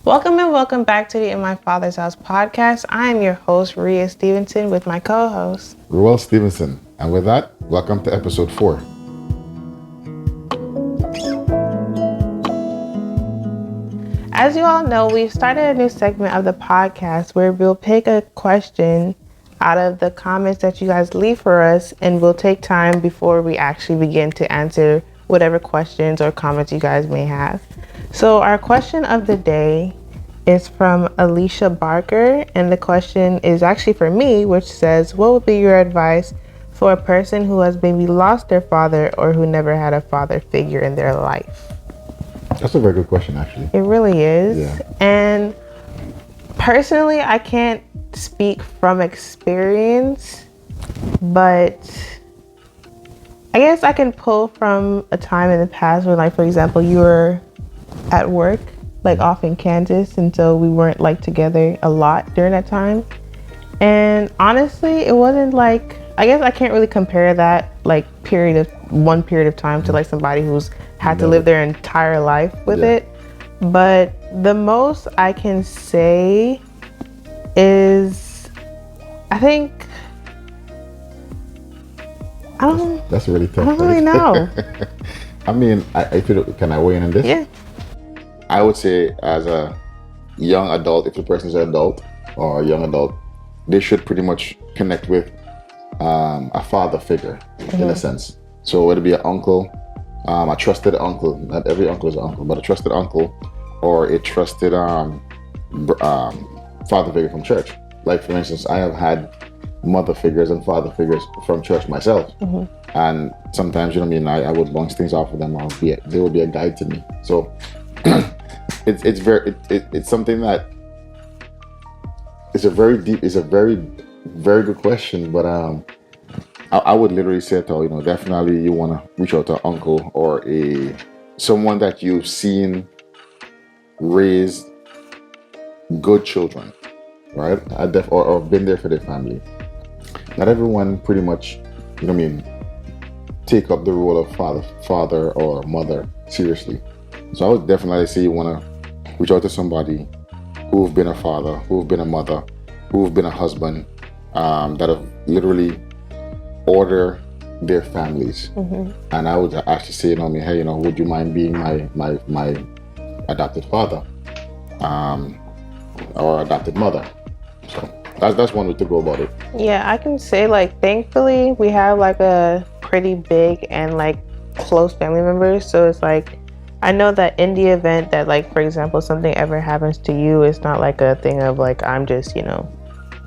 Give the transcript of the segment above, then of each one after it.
Welcome and welcome back to the In My Father's House podcast. I am your host, Reah Stevenson, with my co-host, Ruel Stevenson. And with that, welcome to episode 4. As you all know, we've started a new segment of the podcast where we'll pick a question out of the comments that you guys leave for us, and we'll take time before we actually begin to answer whatever questions or comments you guys may have. So our question of the day is from Alicia Barker, and the question is actually for me, which says, what would be your advice for a person who has maybe lost their father or who never had a father figure in their life? That's a very good question, actually. It really is. Yeah. And personally, I can't speak from experience, but I guess I can pull from a time in the past when, like, for example, you were at work, like off in Kansas, and so we weren't like together a lot during that time. And honestly, it wasn't like, I guess I can't really compare that like period of time to like somebody who's had to live their entire life with it. But the most I can say is, I think, That's really tough. I don't really know. I mean, can I weigh in on this? Yeah. I would say, as a young adult, if the person is an adult or a young adult, they should pretty much connect with a father figure in a sense. So whether it be an uncle, a trusted uncle, not every uncle is an uncle, but a trusted uncle, or a trusted father figure from church. Like, for instance, I have had mother figures and father figures from church myself. And sometimes, you know what I mean, I would bounce things off of them, or they would be a guide to me. So it's something that it's a very very good question, but I would literally say, definitely you want to reach out to an uncle or someone that you've seen raise good children, right? Or been there for their family. Not everyone pretty much, you know what I mean, take up the role of father or mother seriously. So I would definitely say you want to reach out to somebody who've been a father, who've been a mother, who've been a husband, that have literally ordered their families. And I would actually say, hey, would you mind being my adopted father, or adopted mother? So that's one way to go about it. Yeah, I can say, like, thankfully we have like a pretty big and like close family members. So it's like, I know that in the event that, like, for example, something ever happens to you, it's not like a thing of like, I'm just,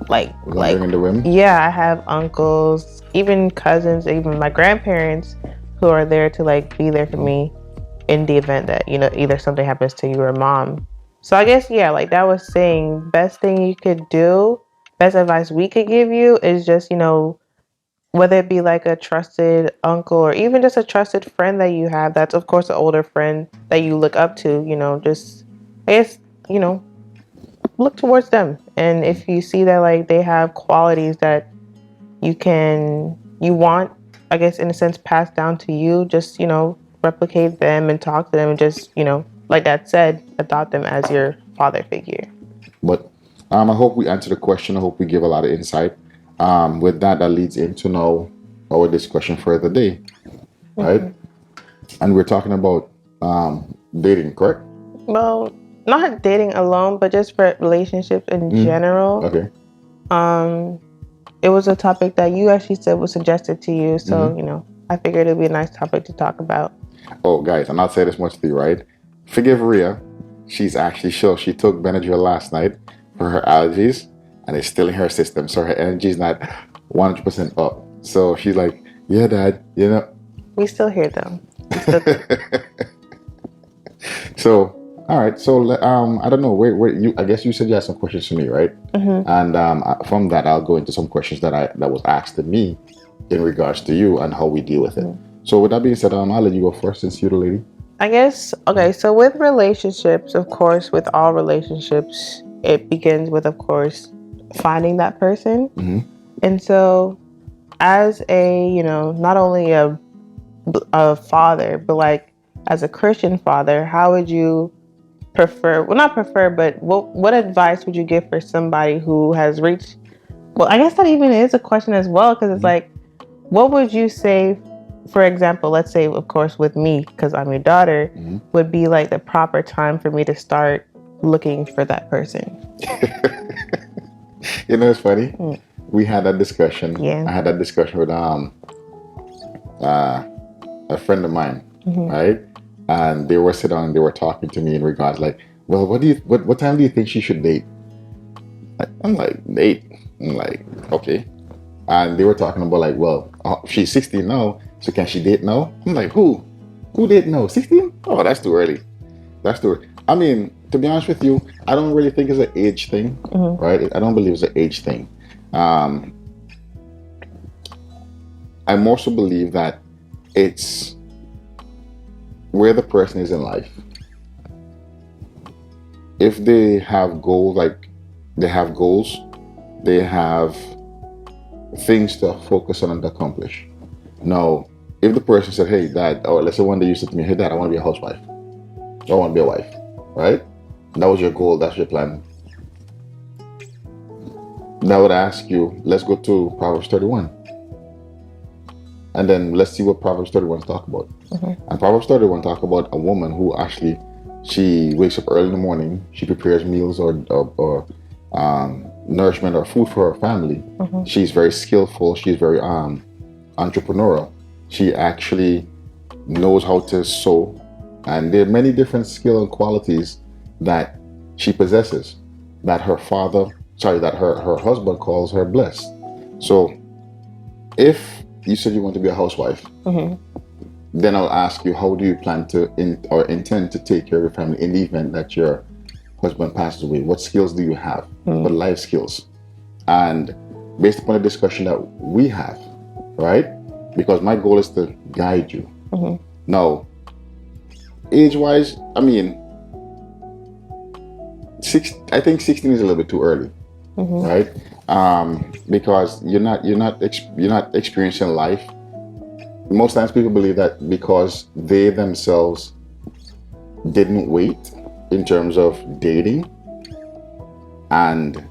like in the room. Yeah, I have uncles, even cousins, even my grandparents who are there to like be there for me in the event that, either something happens to you or mom. So I guess, yeah, like that was saying, best thing you could do, best advice we could give you is just, whether it be like a trusted uncle or even just a trusted friend that you have, that's of course an older friend that you look up to, just, I guess, look towards them. And if you see that like they have qualities that you want, I guess, in a sense, passed down to you, just, replicate them and talk to them and just, like that said, adopt them as your father figure. But I hope we answer the question. I hope we give a lot of insight. With that leads into now our discussion for the day, right? And we're talking about dating, correct? Well, not dating alone, but just for relationships in general. Okay. It was a topic that you actually said was suggested to you, so I figured it'd be a nice topic to talk about. Oh, guys, I'm not saying this much to you, right? Forgive Reah. She's actually sure she took Benadryl last night for her allergies, and it's still in her system, so her energy is not 100% up. So she's like, yeah, Dad, We still hear them. So, all right. So, I don't know. I guess you said you had some questions for me, right? And from that, I'll go into some questions that was asked to me in regards to you and how we deal with it. So, with that being said, I'll let you go first since you're the lady. I guess, okay, so with relationships, of course, with all relationships, it begins with, of course, finding that person. And so as a, not only a father, but like as a Christian father, how would you prefer, well, not prefer, but what advice would you give for somebody who has reached, well, I guess that even is a question as well, because it's like, what would you say, for example, let's say, of course, with me, because I'm your daughter, would be like the proper time for me to start looking for that person? You know, it's funny. We had that discussion. Yeah. I had that discussion with a friend of mine, right? And they were sitting down and they were talking to me in regards like, well, what time do you think she should date? I'm like, date? I'm like, okay. And they were talking about like, well, she's 16 now, so can she date now? I'm like, who? Who date now? 16? Oh, that's too early. That's too early. I mean, to be honest with you, I don't really think it's an age thing, right? I don't believe it's an age thing. I more so believe that it's where the person is in life. If they have goals, like they have goals, they have things to focus on and accomplish. Now, if the person said, hey, dad, or let's say one day you said to me, hey, dad, I want to be a housewife. I want to be a wife, right? That was your goal, that's your plan. Then I would ask you, let's go to Proverbs 31. And then let's see what Proverbs 31 talk about. And Proverbs 31 talk about a woman who actually, she wakes up early in the morning, she prepares meals or nourishment or food for her family. She's very skillful, she's very entrepreneurial. She actually knows how to sew, and there are many different skill and qualities that she possesses that her husband calls her blessed. So if you said you want to be a housewife, then I'll ask you, how do you plan to intend to take care of your family in the event that your husband passes away? What skills do you have? What life skills? And based upon the discussion that we have, right? Because my goal is to guide you. Now, age-wise, I mean, I think 16 is a little bit too early, right? Because you're not experiencing life. Most times people believe that because they themselves didn't wait in terms of dating, and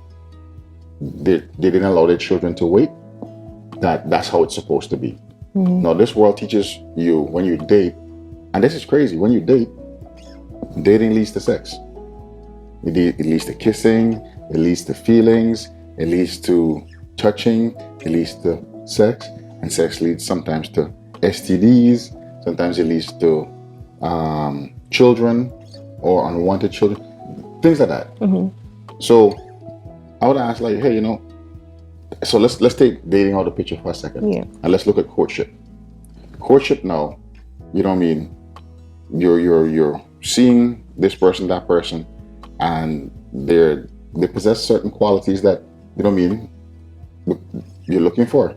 they didn't allow their children to wait, that's how it's supposed to be. Now, this world teaches you when you date, and this is crazy, when you date, dating leads to sex. It leads to kissing, it leads to feelings, it leads to touching, it leads to sex, and sex leads sometimes to STDs, sometimes it leads to children or unwanted children, things like that. So I would ask, like, hey, so let's take dating out of the picture for a second, and let's look at courtship. Courtship now, you know what I mean? You're seeing this person, that person, and they possess certain qualities that, you know what I mean, you're looking for.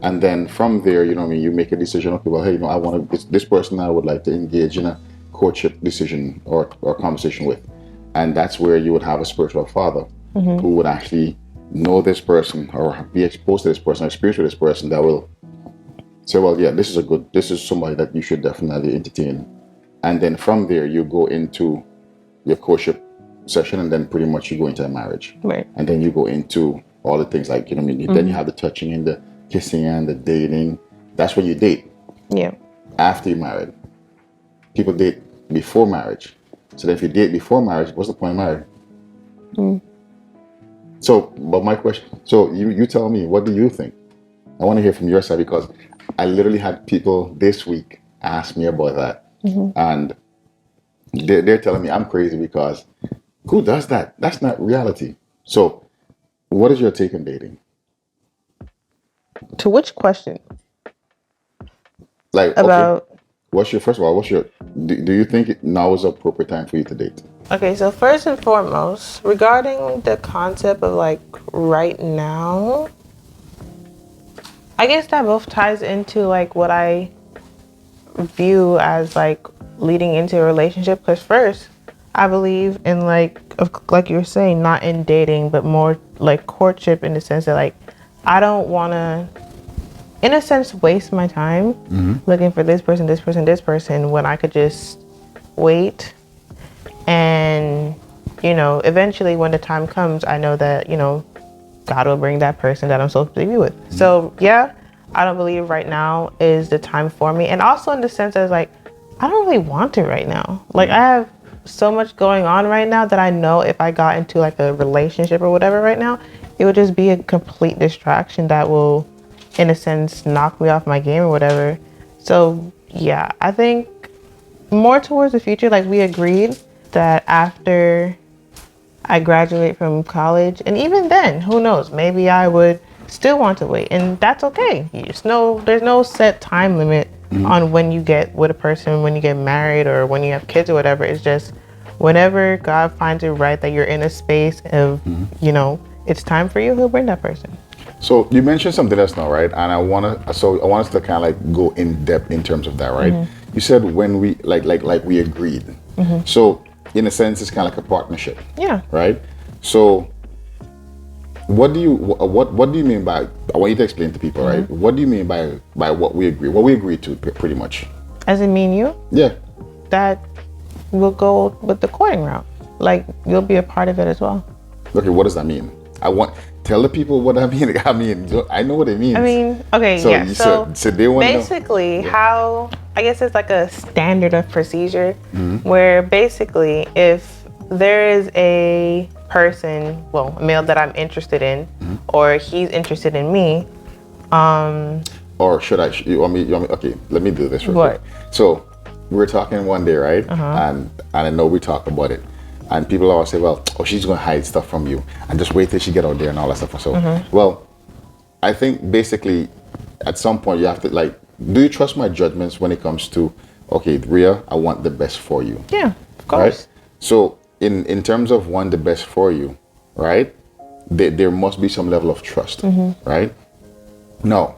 And then from there, you know what I mean, you make a decision, okay, well, hey, I want this person I would like to engage in a courtship decision or conversation with. And that's where you would have a spiritual father who would actually know this person or be exposed to this person or experience with this person that will say, well, yeah, this is somebody that you should definitely entertain. And then from there, you go into your courtship session, and then pretty much you go into a marriage. Right. And then you go into all the things like, you know what I mean? Then you have the touching and the kissing and the dating. That's when you date. Yeah. After you're married. People date before marriage. So then if you date before marriage, what's the point of marriage? So, but my question, so you tell me, what do you think? I want to hear from your side, because I literally had people this week ask me about that. And they're telling me I'm crazy because who does that? That's not reality. So what is your take on dating? To which question? Like, about okay, first of all, do you think now is the appropriate time for you to date? Okay, so first and foremost, regarding the concept of like right now, I guess that both ties into like what I view as like leading into a relationship. Because first, I believe in like you were saying, not in dating, but more like courtship, in the sense that like I don't want to, in a sense, waste my time looking for this person when I could just wait And, eventually when the time comes, I know that, God will bring that person that I'm supposed to be with. So yeah, I don't believe right now is the time for me. And also in the sense as like, I don't really want it right now. Like I have so much going on right now that I know if I got into like a relationship or whatever right now, it would just be a complete distraction that will, in a sense, knock me off my game or whatever. So yeah, I think more towards the future, like we agreed that after I graduate from college, and even then, who knows, maybe I would still want to wait, and that's okay. There's no set time limit on when you get with a person, when you get married or when you have kids or whatever. It's just whenever God finds it right that you're in a space of, it's time for you, he'll bring that person. So you mentioned something else now, right? And I want us to kind of like go in depth in terms of that, right? You said when we like we agreed. So in a sense, it's kind of like a partnership. Yeah. Right. So what do you mean by? I want you to explain to people, right? What do you mean by what we agree? What we agreed to, pretty much. As in me and you? Yeah. That we'll go with the courting route. Like you'll be a part of it as well. Okay, what does that mean? Tell the people what I mean. I mean, I know what it means. I mean, okay, so, yeah. So they want basically, how I guess it's like a standard of procedure, where basically, if there is a person, well, a male that I'm interested in, or he's interested in me, or should I? You want me? Okay, let me do this real quick. So we were talking one day, right? And I know we talk about it. And people always say, well, she's going to hide stuff from you and just wait till she get out there and all that stuff. So, well, I think basically at some point you have to like, do you trust my judgments when it comes to, okay, Reah, I want the best for you. Yeah, of course. Right? So in terms of want the best for you, right, there must be some level of trust, right? No.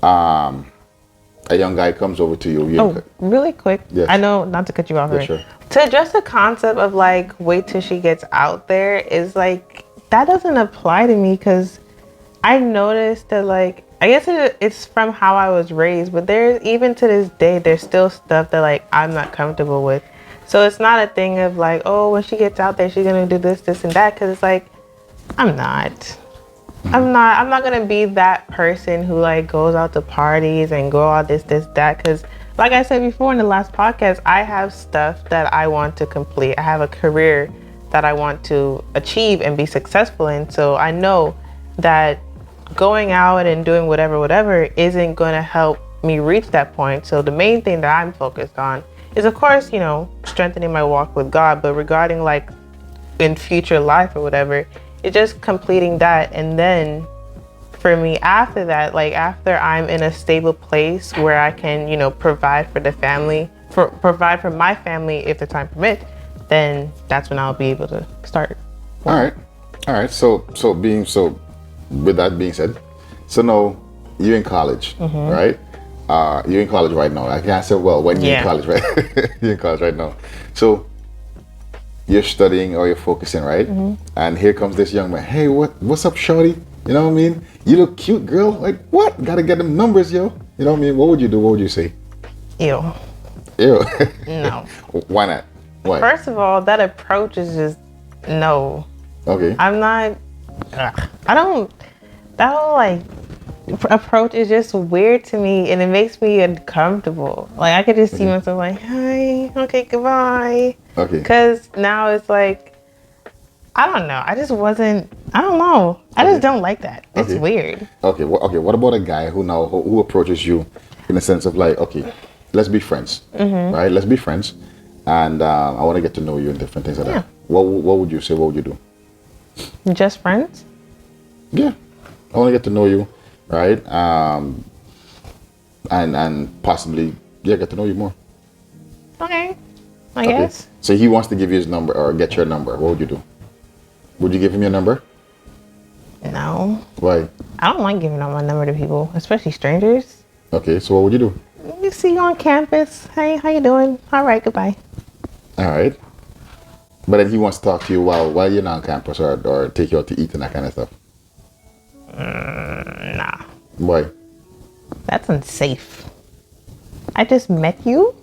A young guy comes over to you. Really quick. Yes. I know not to cut you off. Yeah, Right? sure. To address the concept of like wait till she gets out there is like that doesn't apply to me because I noticed that like I guess it's from how I was raised, but there's even to this day there's still stuff that like I'm not comfortable with. So it's not a thing of like, oh, when she gets out there she's gonna do this, and that, because it's like I'm not gonna be that person who like goes out to parties and go all this, that, because like I said before in the last podcast, I have stuff that I want to complete. I have a career that I want to achieve and be successful in. So I know that going out and doing whatever isn't going to help me reach that point. So the main thing that I'm focused on is, of course, strengthening my walk with God. But regarding like in future life or whatever, it's just completing that. And then for me after that, like after I'm in a stable place where I can, provide for the family, provide for my family if the time permits, then that's when I'll be able to start. All right. So with that being said, so now you're in college, right? You're in college right now. I can't say, well, when you're in college, right? You're in college right now. So you're studying or you're focusing, right? And here comes this young man. Hey, what's up, shorty? You know what I mean? You look cute, girl. Like, what? Gotta get them numbers, yo. You know what I mean? What would you do? What would you say? Ew. No. Why not? Why? First of all, that approach is just no. Okay. I'm not. That whole like approach is just weird to me, and it makes me uncomfortable. Like I could just see myself like, hi, okay, goodbye. Okay. Because now it's like, I don't know. I don't know. I just don't like that. It's weird. Okay. What about a guy who approaches you in the sense of like, okay, let's be friends, right? Let's be friends, and I want to get to know you and different things like that. What would you say? What would you do? Just friends? Yeah, I want to get to know you, right? And possibly get to know you more. Okay, I guess. So he wants to give you his number or get your number. What would you do? Would you give him your number? No. Why? I don't like giving out my number to people, especially strangers. Okay, so what would you do? You see you on campus. Hey, how you doing? All right, goodbye. All right. But then he wants to talk to you while you're not on campus or take you out to eat and that kind of stuff. Nah. Why? That's unsafe. I just met you.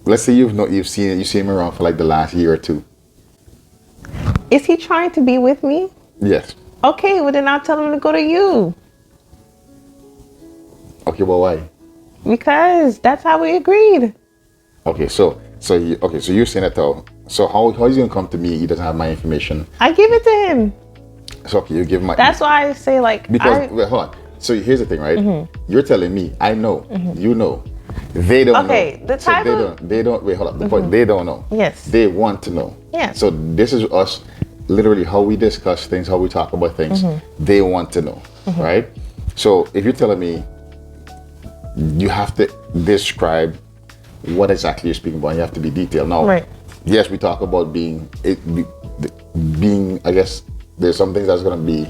let's say you've seen him around for like the last year or two. Is he trying to be with me? Yes. Okay, well then I'll tell him to go to you. Okay, well, why? Because that's how we agreed. Okay, so you're saying that though. So how is he gonna come to me? He doesn't have my information. I give it to him. So okay, you give my. That's why I say like Because wait, hold on. So here's the thing, right? You're telling me I know, you know, they don't know. Okay, the type so they don't wait. Hold up. The point, they don't know. Yes. They want to know. Yeah. So this is us, literally how we discuss things, how we talk about things. They want to know, right? So if you're telling me, you have to describe what exactly you're speaking about. You have to be detailed. Now, Right. yes, we talk about being. I guess there's some things that's gonna be.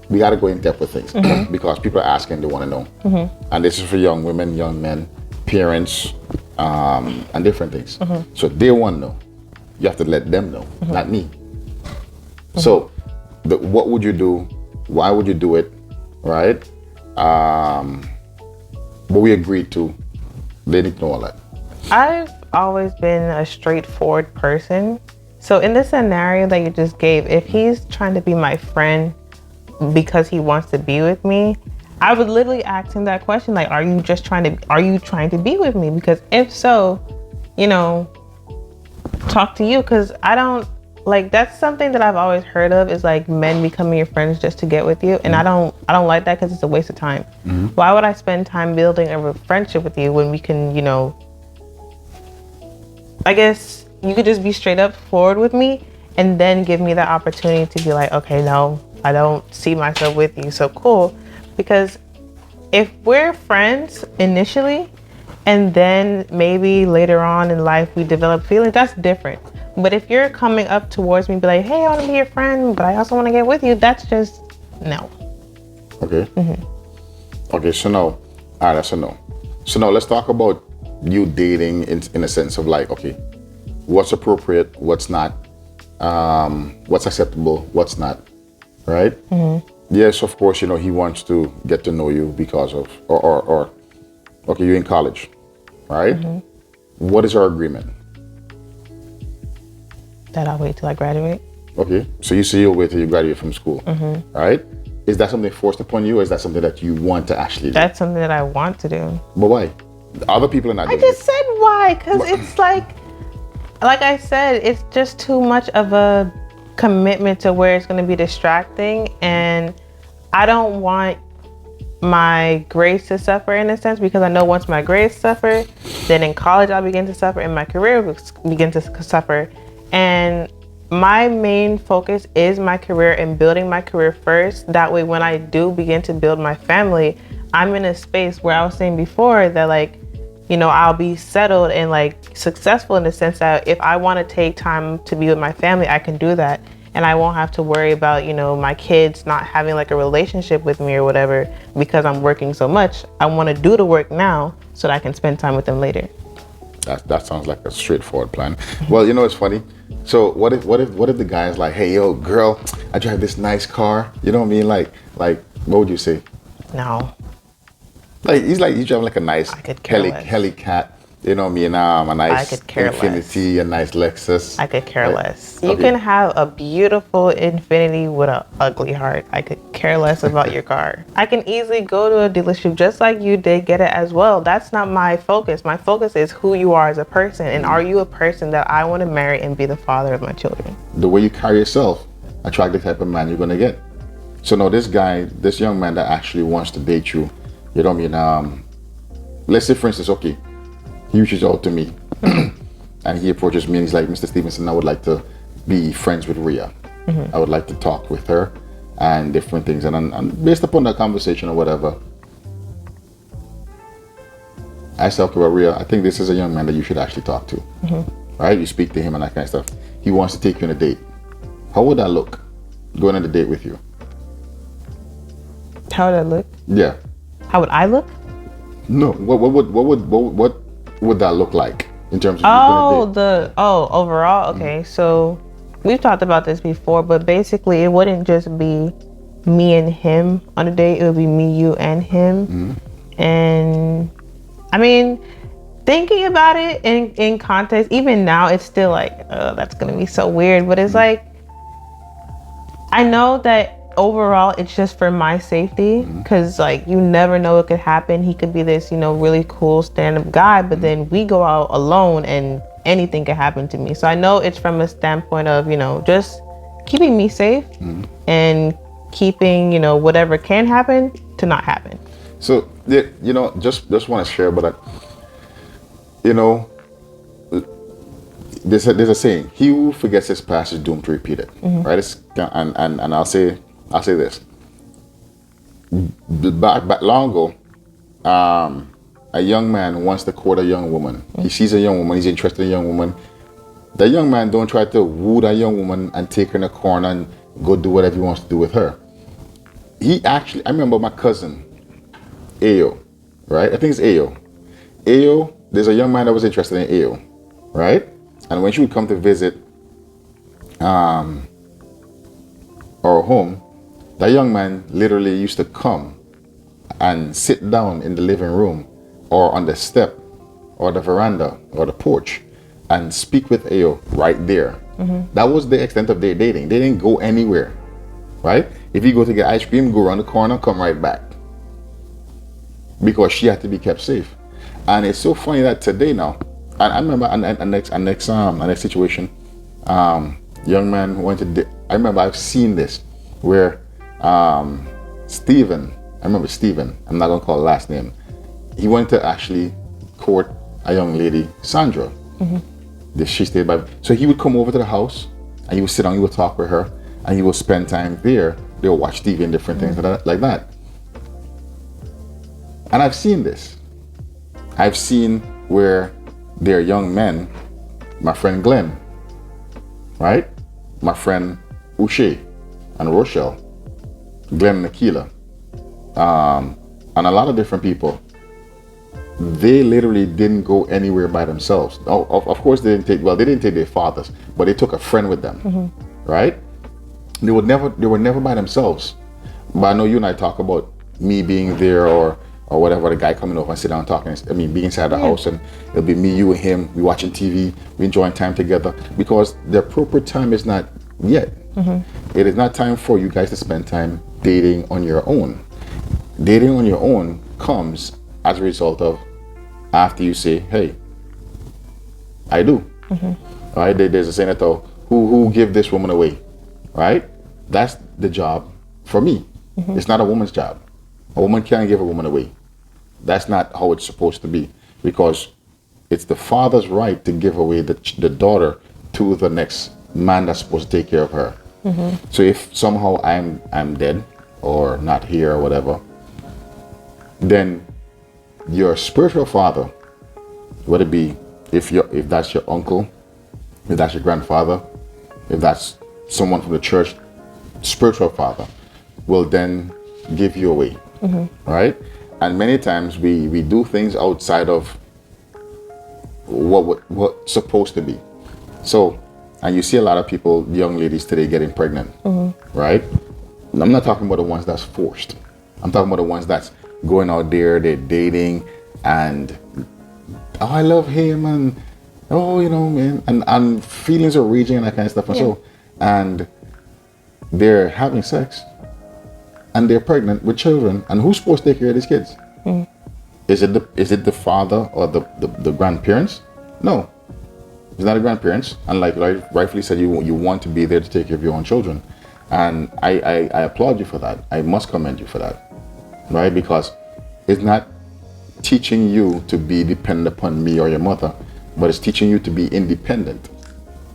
We got to go in depth with things because people are asking, they want to know, and this is for young women, young men, parents, and different things. So they want to know. You have to let them know, not me. So, what would you do? Why would you do it? Right? But we agreed to. They need to know all that. I've always been a straightforward person. So in the scenario that you just gave, if he's trying to be my friend because he wants to be with me, I would literally ask him that question, like, are you trying to be with me? Because if so, talk to you, because I don't like, that's something that I've always heard of, is like men becoming your friends just to get with you, and I don't like that, because it's a waste of time. Why would I spend time building a friendship with you when we can, I guess you could just be straight up forward with me and then give me that opportunity to be like, okay, no, I don't see myself with you, so cool. Because if we're friends initially and then maybe later on in life we develop feelings, that's different. But if you're coming up towards me, be like, hey, I want to be your friend, but I also want to get with you, that's just no. Okay. Okay, so now, all right, that's a no. So now let's talk about you dating in a sense of like, okay, what's appropriate, what's not, what's acceptable, what's not, right? Yes, of course, he wants to get to know you because of, or okay, you're in college, right? What is our agreement? That I'll wait till I graduate. Okay, so you say you'll wait till you graduate from school, right? Is that something forced upon you, or is that something that you want to actually do? That's something that I want to do. But why? Other people are not I doing just it. said why, because it's like I said, it's just too much of a commitment to where it's going to be distracting, and I don't want my grades to suffer in a sense, because I know once my grades suffer, then in college I'll begin to suffer and my career will begin to suffer. And my main focus is my career and building my career first. That way, when I do begin to build my family, I'm in a space where I was saying before that, like, I'll be settled and like successful in the sense that if I want to take time to be with my family, I can do that. And I won't have to worry about, my kids not having like a relationship with me or whatever, because I'm working so much. I want to do the work now so that I can spend time with them later. That sounds like a straightforward plan. Well, it's funny. So what if the guy's like, hey, yo, girl, I drive this nice car. You know what I mean? Like, what would you say? No. Like, he's driving like a nice Helicat. You know what I mean? A nice Infiniti, a nice Lexus. I could care less. You can have a beautiful Infiniti with an ugly heart. I could care less about your car. I can easily go to a dealership just like you did, get it as well. That's not my focus. My focus is who you are as a person, and are you a person that I want to marry and be the father of my children? The way you carry yourself attract the type of man you're gonna get. So now this young man that actually wants to date you, you know what I mean? Let's say, for instance, okay, he reaches out to me and he approaches me and he's like, Mr. Stevenson, I would like to be friends with Reah. I would like to talk with her and different things. And based upon that conversation or whatever, I said, okay, well, Reah, I think this is a young man that you should actually talk to. Right? You speak to him and that kind of stuff. He wants to take you on a date. How would that look, going on a date with you? How would I look? Yeah. How would I look? No. What would that look like in terms of overall? Okay, so we've talked about this before, but basically it wouldn't just be me and him on a date. It would be me, you, and him. And I mean, thinking about it in context, even now, it's still like, oh, that's gonna be so weird. But it's like, I know that overall it's just for my safety, because like you never know what could happen. He could be this, really cool stand-up guy, but then we go out alone and anything could happen to me. So I know it's from a standpoint of, just keeping me safe and keeping, whatever can happen to not happen. So, just want to share, but there's a saying: "He who forgets his past is doomed to repeat it." Right? And I'll say this: back long ago, a young man wants to court a young woman. He sees a young woman. He's interested in a young woman. The young man don't try to woo that young woman and take her in a corner and go do whatever he wants to do with her. I remember my cousin, Ayo, right? I think it's Ayo. Ayo, there's a young man that was interested in Ayo, right? And when she would come to visit our home, that young man literally used to come and sit down in the living room or on the step or the veranda or the porch and speak with Ayo right there. That was the extent of their dating. They didn't go anywhere, right? If you go to get ice cream, go around the corner, come right back. Because she had to be kept safe. And it's so funny that today now, and I remember a next situation, young man went to, I remember I've seen this where Stephen, I'm not gonna call the last name, he went to actually court a young lady, Sandra. She stayed by, so he would come over to the house and he would sit down, he would talk with her, and he would spend time there. They would watch TV and different things like that. And I've seen this. I've seen where they're young men, my friend Glenn, right? My friend Uche and Rochelle, Glenn and Akila, and a lot of different people. They literally didn't go anywhere by themselves. Of course, they didn't take their fathers, but they took a friend with them, right? They were never by themselves. But I know you and I talk about me being there or whatever, the guy coming over and sit down talking. I mean, being inside the house, and it'll be me, you, and him. We watching TV, we enjoying time together, because the appropriate time is not yet. It is not time for you guys to spend time dating on your own. Dating on your own comes as a result of after you say, "Hey, I do." Right? There's a saying that who give this woman away, right? That's the job for me. It's not a woman's job. A woman can't give a woman away. That's not how it's supposed to be, because it's the father's right to give away the daughter to the next man that's supposed to take care of her. So if somehow I'm dead or not here or whatever, then your spiritual father, whether it be if that's your uncle, if that's your grandfather, if that's someone from the church, spiritual father will then give you away, right? And many times we do things outside of what's supposed to be. So, and you see a lot of people, young ladies today, getting pregnant, right? And I'm not talking about the ones that's forced. I'm talking about the ones that's going out there, they're dating, and I love him, and man, and feelings are raging and that kind of stuff, and they're having sex, and they're pregnant with children, and who's supposed to take care of these kids? Is it the father or the grandparents? No, it's not the grandparents. And like rightfully said, you want to be there to take care of your own children, and I applaud you for that. I must commend you for that, right? Because it's not teaching you to be dependent upon me or your mother, but it's teaching you to be independent,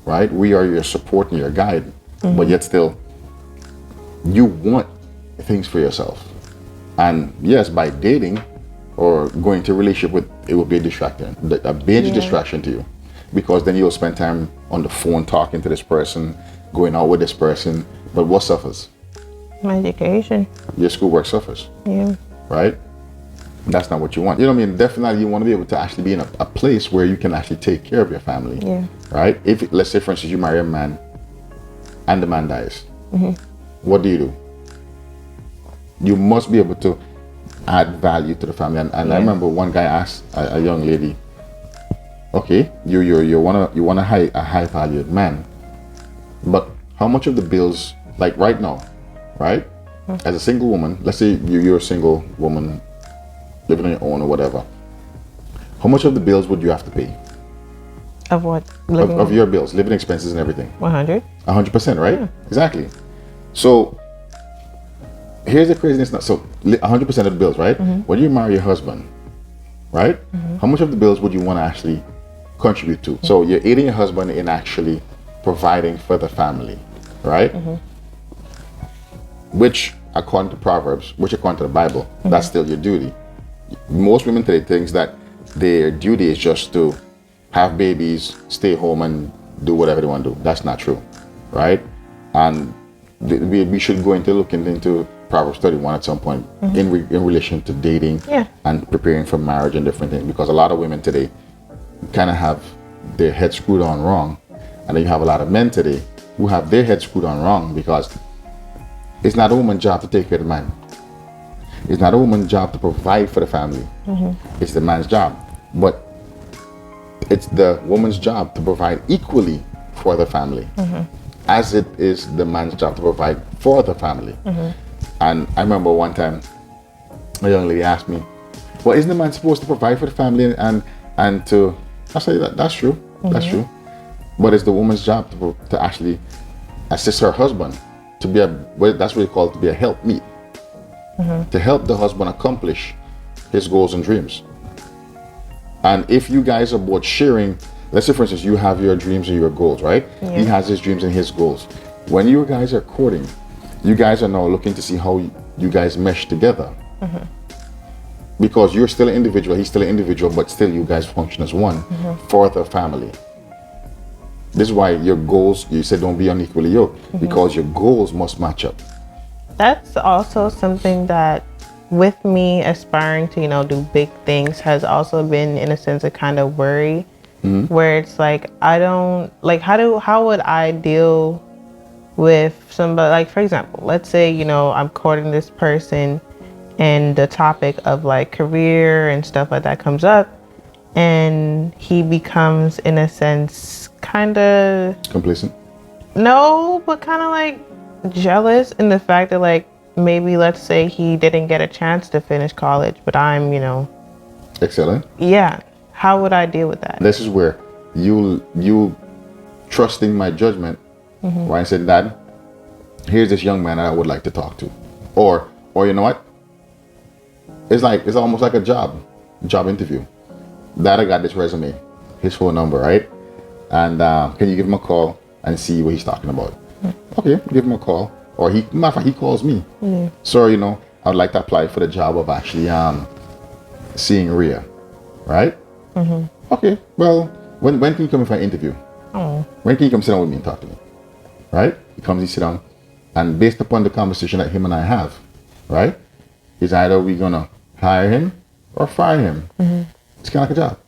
right? We are your support and your guide, but yet still you want things for yourself. And yes, by dating or going to a relationship it will be a distraction, a major distraction to you, because then you'll spend time on the phone talking to this person, going out with this person, but what suffers? My education. Your schoolwork suffers. Yeah. Right? That's not what you want. You know what I mean? Definitely you want to be able to actually be in a place where you can actually take care of your family. Yeah. Right? If, let's say for instance, you marry a man and the man dies, what do? You must be able to add value to the family. And I remember one guy asked a young lady, Okay, you want a high valued man, but how much of the bills, like right now, right? As a single woman, let's say you're a single woman living on your own or whatever. How much of the bills would you have to pay? Of what? Of your bills, living expenses and everything. 100. 100%, right? Yeah. Exactly. So here's the craziness now. So 100% of the bills, right? When you marry your husband, right? How much of the bills would you want to actually contribute to? So you're aiding your husband in actually providing for the family, right? Which, according to Proverbs, which according to the Bible, that's still your duty. Most women today think that their duty is just to have babies, stay home, and do whatever they want to do. That's not true, right? And we should go into looking into Proverbs 31 at some point in relation to dating and preparing for marriage and different things, because a lot of women today kind of have their head screwed on wrong, and then you have a lot of men today who have their head screwed on wrong, because it's not a woman's job to take care of the man. It's not a woman's job to provide for the family. It's the man's job. But it's the woman's job to provide equally for the family, as it is the man's job to provide for the family. And I remember one time a young lady asked me, well, isn't the man supposed to provide for the family and to, I say that's true, that's true. But it's the woman's job to actually assist her husband to be that's what we call it, to be a helpmeet, to help the husband accomplish his goals and dreams. And if you guys are both sharing, let's say for instance, you have your dreams and your goals, right? He has his dreams and his goals. When you guys are courting, you guys are now looking to see how you guys mesh together. Because you're still an individual, he's still an individual, but still you guys function as one for the family. This is why your goals, you said don't be unequally yoked, because your goals must match up. That's also something that, with me aspiring to, do big things, has also been, in a sense, a kind of worry, where it's like, I don't, like, how would I deal with somebody, like, for example, let's say, I'm courting this person and the topic of like career and stuff like that comes up, and he becomes, in a sense, kind of complacent. No, but kind of like jealous in the fact that, like, maybe let's say he didn't get a chance to finish college, but I'm, excellent. Yeah. How would I deal with that? This is where you trusting my judgment, right? And said, Dad, here's this young man I would like to talk to, or you know what? It's almost like a job interview. Dad, I got this resume, his phone number, right? And can you give him a call and see what he's talking about? Okay, give him a call. Or matter of fact, he calls me. So, I would like to apply for the job of actually seeing Reah, right? Okay, well, when can you come in for an interview? When can you come sit down with me and talk to me? Right? He comes, he sit down, and based upon the conversation that him and I have, right, is either we gonna hire him or fire him. It's kind of like a job.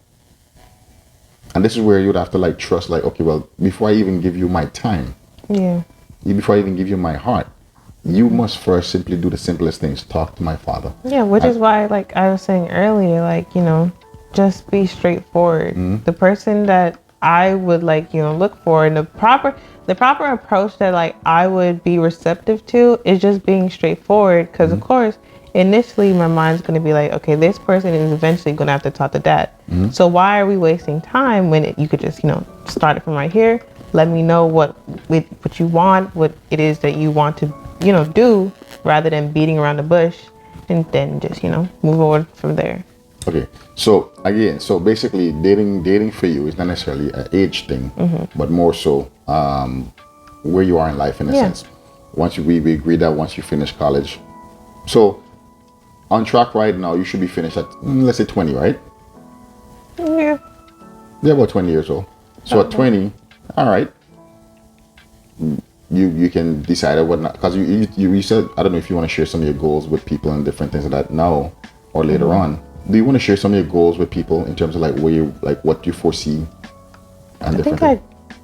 And this is where you'd have to like trust, like, okay, well, before I even give you my time, before I even give you my heart, you must first simply do the simplest things. Talk to my father. Yeah, which is why, like I was saying earlier, like, just be straightforward. The person that I would like, look for, and the proper approach that like I would be receptive to is just being straightforward. Because of course, initially my mind's going to be like, okay, this person is eventually going to have to talk to Dad. So why are we wasting time when you could just, start it from right here? Let me know what you want, what it is that you want to, do, rather than beating around the bush, and then just, move on from there. Okay, so again, basically dating for you is not necessarily an age thing, but more so where you are in life, in a sense. Once we agree that once you finish college, so on track right now, you should be finished at, let's say 20, right? Yeah. You're about 20 years old. So at 20, all right, you can decide what not, because you said, I don't know if you want to share some of your goals with people and different things like that now or later on. Do you want to share some of your goals with people in terms of like where you, like what you foresee and different things?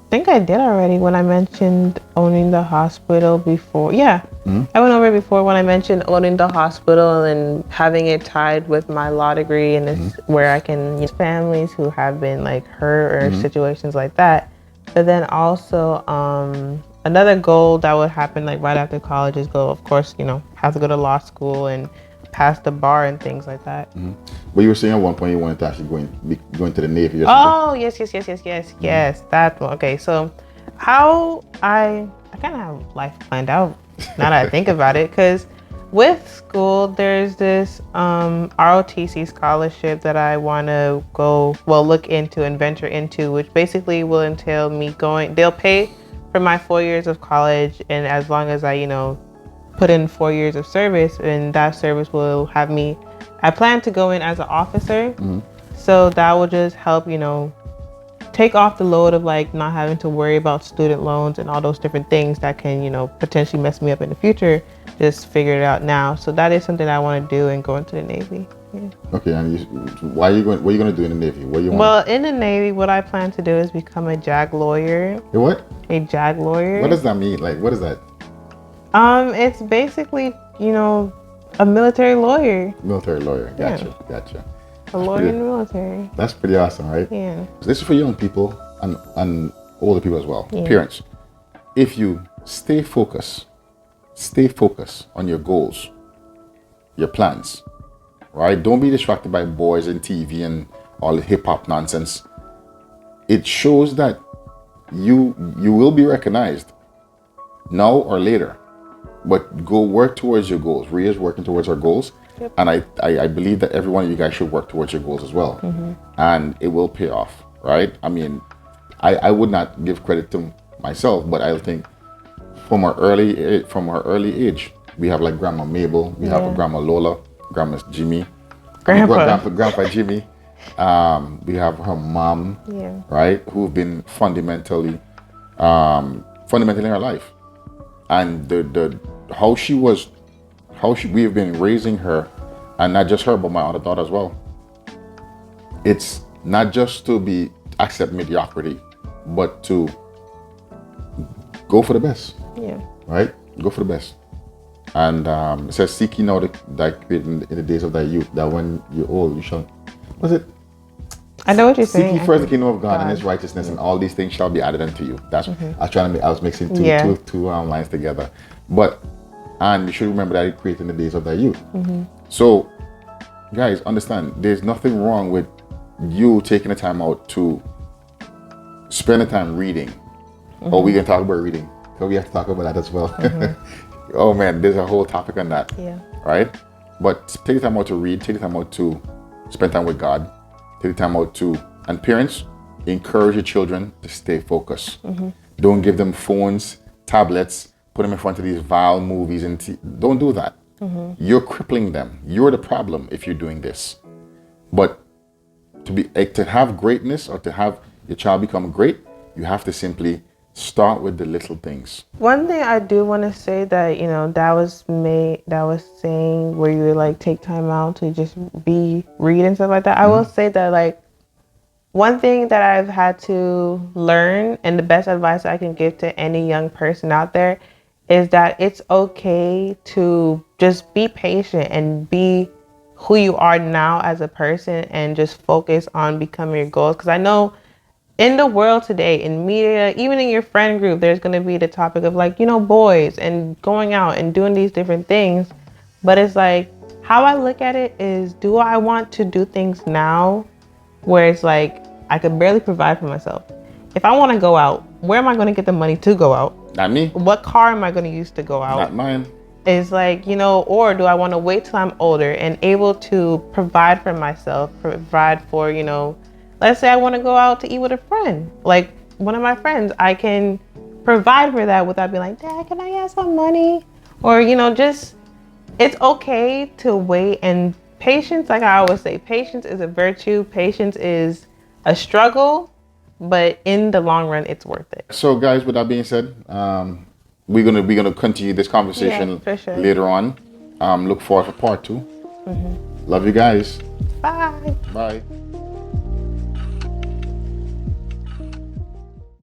think I did already when I mentioned owning the hospital before. Yeah, I went over it before when I mentioned owning the hospital and having it tied with my law degree, and it's where I can families who have been like hurt or situations like that. But then also, another goal that would happen like right after college is go, of course, have to go to law school and pass the bar and things like that. But you were saying at one point you wanted to actually going to the Navy or something. Oh, yes. That one. Okay, so how I kind of have life planned out now that I think about it, because with school there's this ROTC scholarship that I want to look into and venture into, which basically will entail me going. They'll pay for my 4 years of college, and as long as I put in 4 years of service, and that service will have me. I plan to go in as an officer, so that will just help, take off the load of like not having to worry about student loans and all those different things that can, potentially mess me up in the future. Just figure it out now. So that is something I want to do and go into the Navy. Yeah. Okay, and why are you going? What are you going to do in the Navy? What do you want? Well, in the Navy, what I plan to do is become a JAG lawyer. A what? A JAG lawyer. What does that mean? Like, what is that? It's basically, a military lawyer. Military lawyer. Gotcha. A lawyer in the military. That's pretty awesome, right? Yeah. So this is for young people and older people as well. Yeah. Parents, if you stay focused on your goals, your plans, right? Don't be distracted by boys and TV and all the hip hop nonsense. It shows that you will be recognized now or later, but go work towards your goals. Reah is working towards our goals. Yep. And I believe that every one of you guys should work towards your goals as well. And it will pay off, right? I mean, I would not give credit to myself, but I think from our early age, we have like Grandma Mabel, we have Grandma Lola, Grandma Jimmy, Grandpa Jimmy. We have her mom, right, who've been fundamentally in her life, and we have been raising her, and not just her, but my other daughter as well. It's not just to accept mediocrity, but to go for the best. Yeah. Right? Go for the best. And it says, seek ye now in the days of thy youth, that when you're old, you shall. What's it? I know what you're saying. Seek ye first the kingdom of God and His righteousness, and all these things shall be added unto you. That's I was mixing two lines together, and you should remember that He created in the days of thy youth. So, guys, understand, there's nothing wrong with you taking the time out to spend the time reading. Oh, we can talk about reading, so we have to talk about that as well. Oh man, there's a whole topic on that. Yeah. Right? But take the time out to read, take the time out to spend time with God, take the time out and parents, encourage your children to stay focused. Don't give them phones, tablets, put them in front of these vile movies, don't do that. You're crippling them. You're the problem if you're doing this. But to have greatness, or to have your child become great, you have to simply start with the little things. One thing I do want to say that, that was saying where you like take time out to just read and stuff like that. I will say that like one thing that I've had to learn, and the best advice I can give to any young person out there, is that it's okay to just be patient and be who you are now as a person, and just focus on becoming your goals. Because I know in the world today, in media, even in your friend group, there's going to be the topic of like, boys and going out and doing these different things. But it's like, how I look at it is, do I want to do things now where it's like, I could barely provide for myself? If I want to go out, where am I going to get the money to go out? Not me. What car am I going to use to go out? Not mine. It's like, or do I want to wait till I'm older and able to provide for myself, provide for, let's say I want to go out to eat with a friend, like one of my friends, I can provide for that without being like, Dad, can I have some money? Or, just, it's okay to wait. And patience, like I always say, patience is a virtue. Patience is a struggle, but in the long run, it's worth it. So guys, with that being said, we're gonna continue this conversation later on. Look forward for part 2. Love you guys. Bye. Bye.